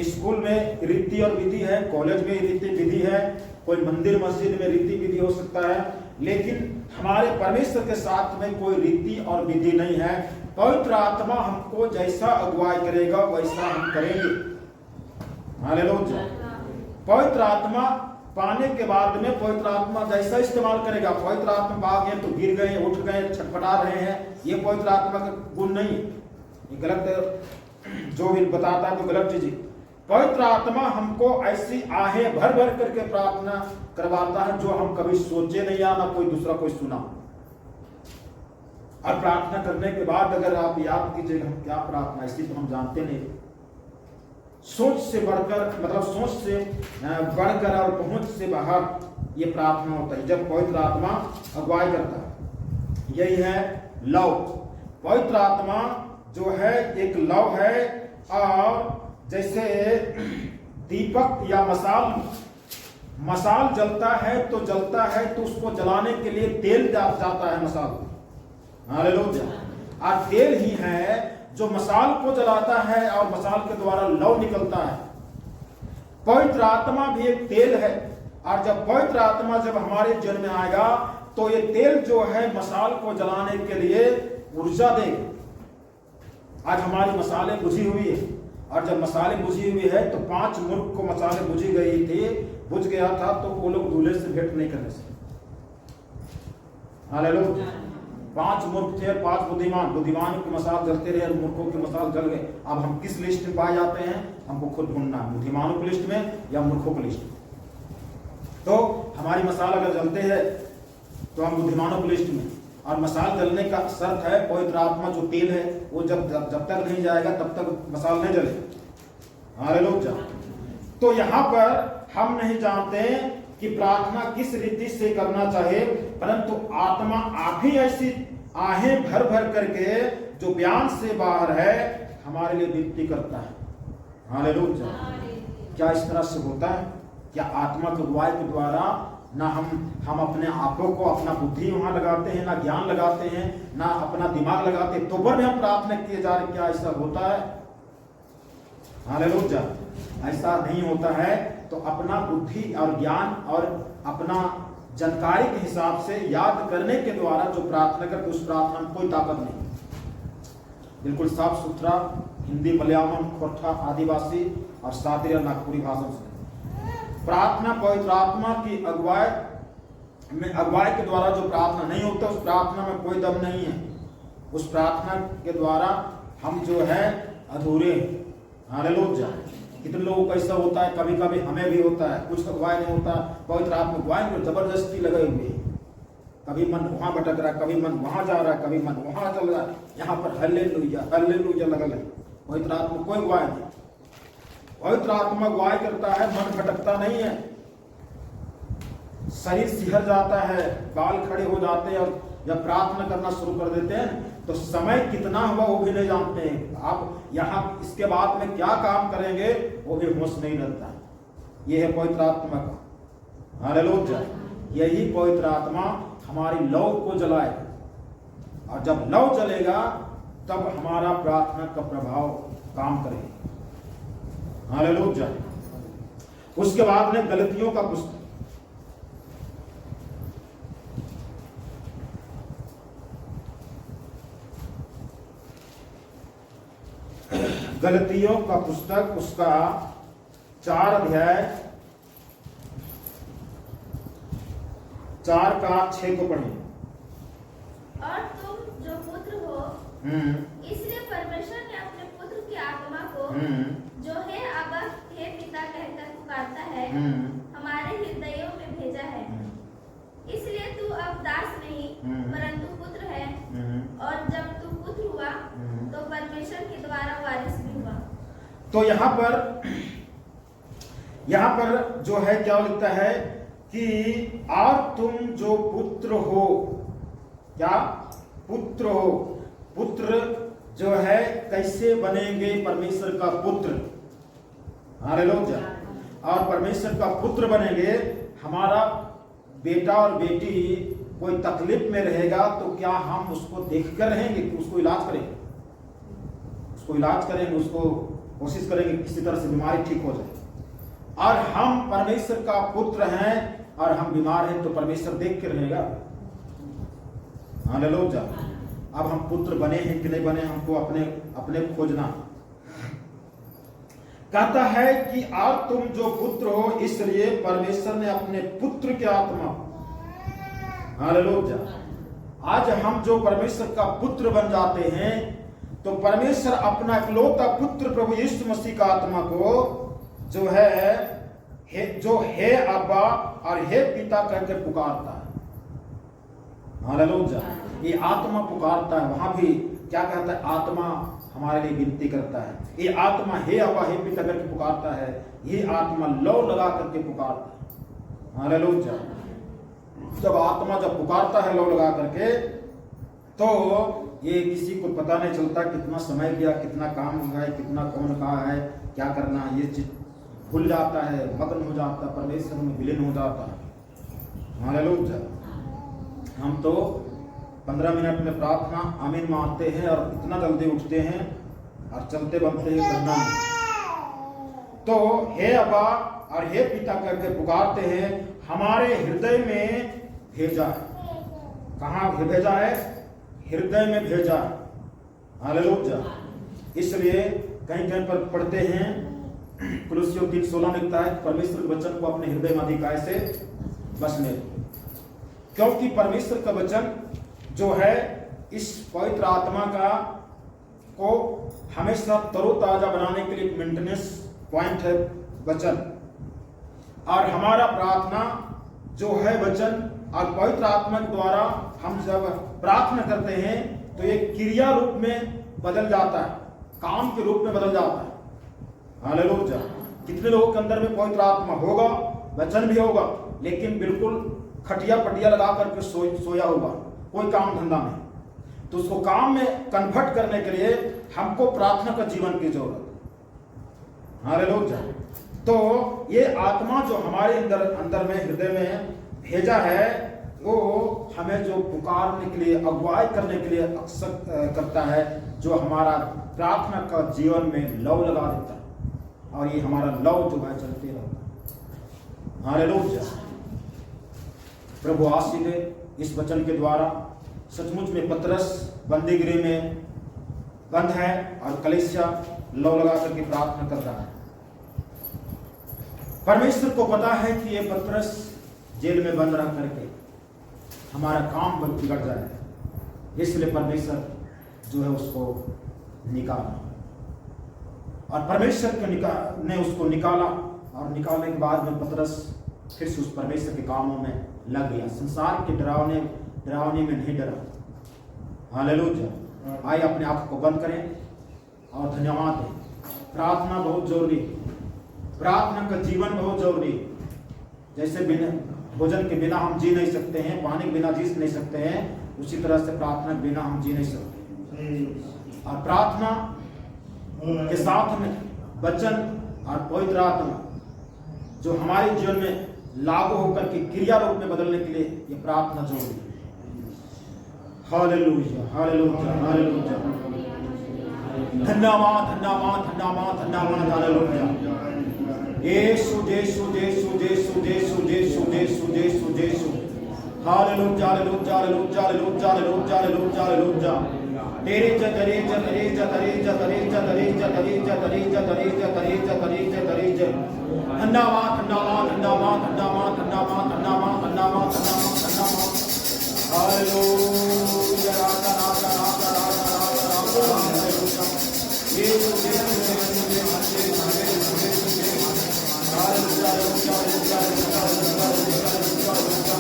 स्कूल में रीति और विधि है, कॉलेज में रीति विधि है, कोई मंदिर मस्जिद में रीति विधि हो सकता है, लेकिन हमारे परमेश्वर के साथ में कोई रीति और विधि नहीं है। पवित्र आत्मा हमको जैसा अगुवाई करेगा वैसा हम करेंगे। हालेलुया। पवित्र आत्मा पाने के बाद में पवित्र आत्मा जैसा इस्तेमाल करेगा। पवित्र आत्मा भाग गए तो गिर गए, उठ गए, छटपटा रहे हैं, ये पवित्र आत्मा का गुण नहीं, ये गलत, जो भी बताता है तो गलत चीज। पवित्र आत्मा हमको ऐसी आहें भर भर करके प्रार्थना करवाता है जो हम कभी सोचे नहीं, या ना कोई दूसरा कोई सुना। और प्रार्थना करने के बाद अगर आप याद कीजिएगा हम क्या प्रार्थना, इसलिए तो हम जानते नहीं। सोच से बढ़कर, मतलब सोच से बढ़कर और पहुंच से बाहर ये प्रार्थना होता है जब पवित्र आत्मा अगुवाई करता है। यही है लव। पवित्र आत्मा जो है एक लव है, और जैसे दीपक या मसाल जलता है तो उसको जलाने के लिए तेल जाता है मसाल। हालेलुया। और तेल ही है जो मसाल को जलाता है और मसाल के द्वारा लौ निकलता है। पवित्र आत्मा भी एक तेल है, और जब पवित्र आत्मा जब हमारे जीवन में आएगा तो ये तेल जो है मसाल को जलाने के लिए ऊर्जा देगा। आज हमारी मसाले बुझी हुई है, और जब मसाले बुझी हुई है तो 5 मूर्ख को मसाले बुझी गई थी, बुझ गया था तो वो लोग दूल्हे से भेंट नहीं करने से। हालेलुया। 5 मूर्ख थे, 5 बुद्धिमान की मसाल जलते रहे, मूर्खों की मसाल जल गए। अब हम किस लिस्ट में पाए जाते हैं, हमको खुद ढूंढना है, बुद्धिमानों की लिस्ट में या मूर्खों की लिस्ट में। तो हमारी मसाल अगर जलते हैं तो हम बुद्धिमानों की लिस्ट में, और मसाल जलने का शर्त है पवित्र आत्मा जो तेल है वो जब तक नहीं जाएगा तब तक मसाल नहीं जलेगी। हालेलुया। तो यहाँ पर हम नहीं जानते कि प्रार्थना किस रीति से करना चाहिए, परंतु आत्मा आप ही ऐसी आहें भर भर करके जो बयान से बाहर है हमारे लिए विनती करता है। हालेलुया। क्या इस तरह से होता है? क्या आत्मा की अगुवाई के द्वारा ना हम अपने आपों को, अपना बुद्धि वहां लगाते हैं, ना ज्ञान लगाते हैं, ना अपना दिमाग लगाते हैं, तो पर भी हम प्रार्थना किए जा रहे? क्या ऐसा होता है? हालेलुया। ऐसा नहीं होता है। तो अपना बुद्धि और ज्ञान और अपना जानकारी के हिसाब से याद करने के द्वारा जो प्रार्थना करते उस प्रार्थना में कोई ताकत नहीं। बिल्कुल साफ सुथरा हिंदी, मलयालम, खोरठा, आदिवासी और सादरी और नागपुरी भाषा से प्रार्थना पवित्र आत्मा की अगुवाई के द्वारा जो प्रार्थना नहीं होता उस प्रार्थना में कोई दम नहीं है। उस प्रार्थना के द्वारा हम जो है अधूरे। हालेलुया। कितने लोगों को ऐसा होता है, कभी कभी हमें भी होता है, कुछ अगुवाई नहीं होता, पवित्र आत्मा अगुवाई में जबरदस्ती लगे हुए, कभी मन वहां भटक रहा है, कभी मन वहां जा रहा है, कभी मन वहां चल रहा है, यहाँ पर हल्लेलुया लगल है। पवित्र आत्मा कोई अगुवाई नहीं। पवित्र आत्मा अगुवाई करता है, मन भटकता नहीं है, शरीर सिहर जाता है, बाल खड़े हो जाते हैं, और जब प्रार्थना करना शुरू कर देते हैं तो समय कितना हुआ वो भी नहीं जानते हैं। आप यहाँ इसके बाद में क्या काम करेंगे वो भी होश नहीं रहता है। ये है पवित्र आत्मा का। हालेलुया। यही पवित्र आत्मा हमारी लौ को जलाएगा, और जब लौ जलेगा तब हमारा प्रार्थना का प्रभाव काम करेगा। हालेलुया। उसके बाद में गलतियों का पुस्तक, गलतियों का पुस्तक उसका 4 अध्याय 4 का 6 को पढ़ें। और तुम जो पुत्र हो इसलिए परमेश्वर ने अपने पुत्र की आत्मा को जो है अब्बा हे पिता कहकर पुकारता है हमारे हृदयों में भेजा है। इसलिए तू अब दास नहीं परंतु पुत्र है, और जब तू पुत्र हुआ तो परमेश्वर के द्वारा वारिस भी हुआ। तो यहाँ पर यहां पर जो है क्या लिखता है कि और तुम जो पुत्र हो, क्या पुत्र हो, पुत्र जो है कैसे बनेंगे परमेश्वर का पुत्र, हालेलुया। और परमेश्वर का पुत्र बनेंगे, हमारा बेटा और बेटी कोई तकलीफ में रहेगा तो क्या हम उसको देख कर रहेंगे कि उसको इलाज करेंगे, उसको इलाज करेंगे, उसको कोशिश करेंगे किसी तरह से बीमारी ठीक हो जाए। और हम परमेश्वर का पुत्र हैं और हम बीमार हैं तो परमेश्वर देख के रहेगा, हालेलुया। अब हम पुत्र बने हैं कि नहीं बने, हमको अपने अपने खोजना। कहता है कि और तुम जो पुत्र हो, इसलिए परमेश्वर ने अपने पुत्र की आत्मा, हालेलुया। आज हम जो परमेश्वर का पुत्र बन जाते हैं तो परमेश्वर अपना इकलौता पुत्र प्रभु यीशु मसीह का आत्मा को जो है जो हे अब्बा और हे पिता करके पुकारता है, हालेलुया। ये आत्मा पुकारता है, वहां भी क्या कहता है, आत्मा हमारे लिए विनती करता है। ये आत्मा हे अब्बा हे पिता करके पुकारता है, ये आत्मा लौ लगा करके पुकारता है, हालेलुया। जब आत्मा जब पुकारता है लौ लगा करके, तो ये किसी को पता नहीं चलता कितना समय गया, कितना काम हुआ है, कितना कौन कहा है, क्या करना है, ये चीज भूल जाता है, मग्न हो जाता है, परमेश्वर में विलीन हो जाता है, हालेलुया। हम तो 15 मिनट में प्रार्थना आमीन मानते हैं और इतना जल्दी उठते हैं और चलते बनते हैं करना नहीं। तो हे अब्बा और हे पिता करके पुकारते हैं, हमारे हृदय में भेजा है। कहाँ भेजा है? हृदय में भेजा है, हालेलुया। इसलिए कहीं कहीं पर पढ़ते हैं, कुलुस्सियों 3:16 लिखता है परमेश्वर के वचन को अपने हृदय में अधिकाय से बसने, क्योंकि परमेश्वर का वचन जो है इस पवित्र आत्मा का को हमेशा तरोताजा बनाने के लिए मेंटेनेंस पॉइंट है वचन। और हमारा प्रार्थना जो है वचन और पवित्र आत्मा के द्वारा हम जब प्रार्थना करते हैं तो एक क्रिया रूप में बदल जाता है, काम के रूप में बदल जाता है, हालेलुया। कितने लोगों के अंदर में पवित्र आत्मा होगा, वचन भी होगा, लेकिन बिल्कुल खटिया पटिया लगा करके सोया होगा, कोई काम धंधा नहीं। तो उसको काम में कन्वर्ट करने के लिए हमको प्रार्थना का जीवन की जरूरत है, हालेलुया। तो ये आत्मा जो हमारे अंदर में हृदय में भेजा है, वो हमें जो पुकारने के लिए, अगुवाई करने के लिए अक्सर करता है, जो हमारा प्रार्थना का जीवन में लौ लगा देता है और ये हमारा लौ जो है चलते रहता है, हालेलुया। प्रभु आशीष दे इस वचन के द्वारा। सचमुच में पतरस बंदीगृह में बंद है और कलीसिया लौ लगा करके प्रार्थना कर रहा है। परमेश्वर को पता है कि ये पतरस जेल में बंद रह करके हमारा काम बिगड़ जाए, इसलिए परमेश्वर जो है उसको निकाला और परमेश्वर के ने उसको निकाला। और निकालने के बाद में पतरस फिर से उस परमेश्वर के कामों में लग गया, संसार के डरावने में नहीं डरा, हालेलुया। आइए अपने आप को बंद करें और धन्यवाद दें। प्रार्थना बहुत जरूरी, प्रार्थना का जीवन बहुत जरूरी। जैसे बिना भोजन के बिना हम जी नहीं सकते हैं, पानी के बिना जी नहीं सकते हैं, उसी तरह से प्रार्थना के बिना हम जी नहीं सकते। और प्रार्थना के साथ में वचन और पवित्र आत्मा जो हमारे जीवन में लागू होकर के क्रिया रूप में बदलने के लिए ये प्रार्थना जरूरी है। हालेलुया, हालेलुया, हालेलुया। धन्यवाद, धन्यवाद, धन्यवाद, धन्यवाद, हालेलुया। यीशु, यीशु, यीशु, यीशु, यीशु, यीशु, यीशु, यीशु, यीशु। हालेलुया, हालेलुया, हालेलुया, हालेलुया, हालेलुया, हालेलुया, हालेलुया। तेरेजा, तेरेजा, तेरेजा, तेरेजा, तेरेजा, तेरेजा, तेरेजा, तेरेजा, तेरेजा, तेरेजा, तेरेजा, तेरेजा। धन्यवाद, धन्यवाद, धन्यवाद, धन्यवाद, धन्यवाद, धन्यवाद, धन्यवाद, धन्यवाद, धन्यवाद। हालेलुया, राजा, राजा, राजा, राजा, राजा, राजा, हालेलुया। यीशु, यीशु, यीशु, यीशु, यीशु, यीशु। हालेलुया, हालेलुया, हालेलुया, हालेलुया, हालेलुया, हालेलुया।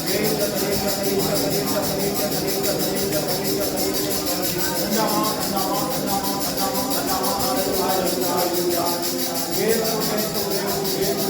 तेरेजा, तेरेजा, तेरेजा, तेरेजा, तेरेजा, तेरेजा, तेरेजा, तेरेजा, तेरेजा। धन्यवाद, धन्यवाद, धन्यवाद, धन्यवाद, धन्यवाद, हालेलुया, हालेलुया। यीशु, यीशु, यीशु, यीशु।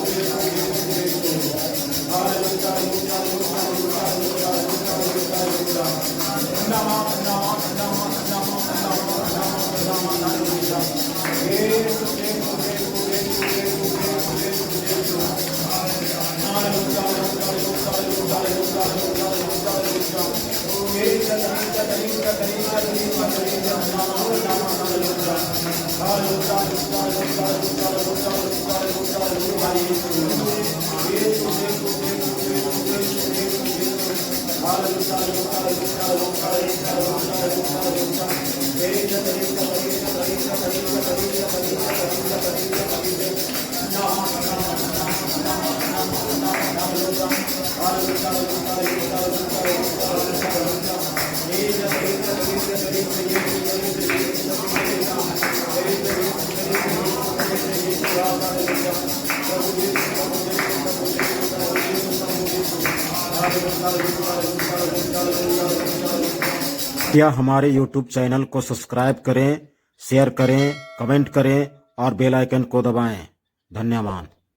कृपया हमारे YouTube चैनल को सब्सक्राइब करें, शेयर करें, कमेंट करें और बेल आइकन को दबाएं। धन्यवाद।